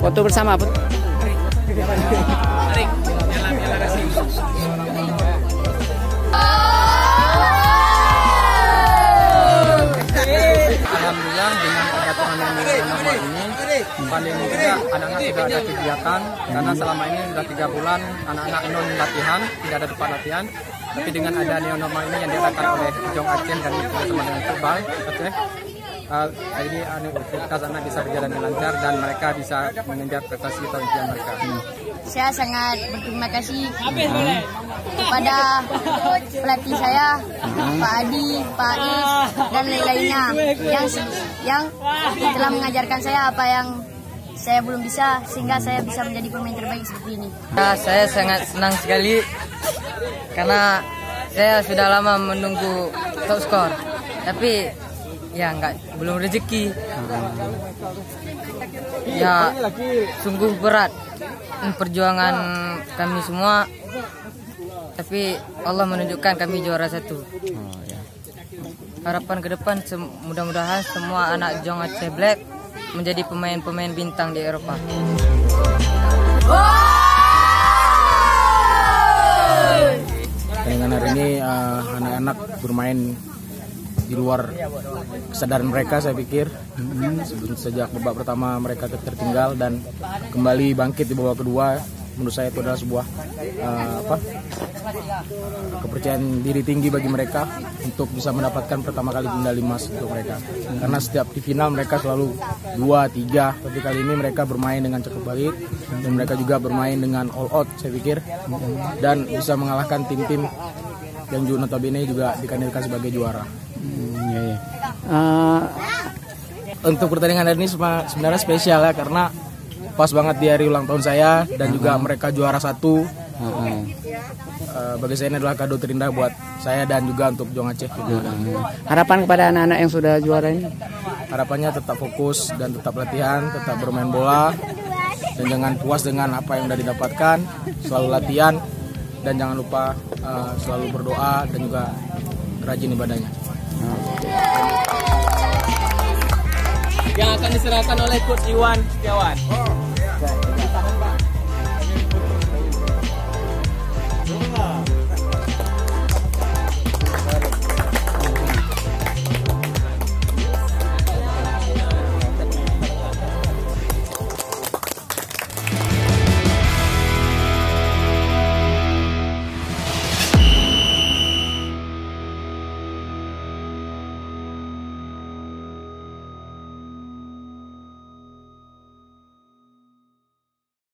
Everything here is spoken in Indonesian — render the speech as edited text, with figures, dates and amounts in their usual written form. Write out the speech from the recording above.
Foto bersama, Put. Alhamdulillah dengan ada turnamen normal ini, paling tidak anak-anak sudah ada kegiatan karena selama ini sudah 3 bulan anak-anak non latihan, tidak ada tempat latihan. Tapi dengan ada neo normal ini yang diadakan oleh Jong Aceh dan teman-teman dengan Football Aceh, ini aktivitas anak bisa berjalan dengan lancar dan mereka bisa mengejar prestasi tahun impian mereka. Saya sangat berterima kasih kepada pelatih saya, Pak Adi, Pak Is, dan lain-lainnya yang telah mengajarkan saya apa yang saya belum bisa sehingga saya bisa menjadi pemain terbaik seperti ini. Saya sangat senang sekali karena saya sudah lama menunggu top skor, tapi ya belum rezeki. Ya sungguh berat perjuangan kami semua, tapi Allah menunjukkan kami juara 1. Harapan ke depan mudah-mudahan semua anak Jong Aceh Black menjadi pemain-pemain bintang di Eropa. Dengan hari ini anak-anak bermain di luar kesadaran mereka, saya pikir. Sejak babak pertama mereka tertinggal dan kembali bangkit di babak kedua, menurut saya itu adalah sebuah kepercayaan diri tinggi bagi mereka untuk bisa mendapatkan pertama kali medali emas untuk mereka. Karena setiap di final mereka selalu 2-3, tapi kali ini mereka bermain dengan cukup baik dan mereka juga bermain dengan all out, saya pikir, dan bisa mengalahkan tim-tim yang juga notabene juga dikandidatkan sebagai juara. Untuk pertandingan hari ini sebenarnya spesial ya, karena pas banget di hari ulang tahun saya dan juga mereka juara 1. Bagi saya ini adalah kado terindah buat saya dan juga untuk Jong Aceh. Harapan kepada anak-anak yang sudah juara ini? Harapannya tetap fokus dan tetap latihan, tetap bermain bola, dan jangan puas dengan apa yang sudah didapatkan, selalu latihan, dan jangan lupa selalu berdoa dan juga rajin ibadahnya. Yang akan diserahkan oleh Coach Iwan Setiawan.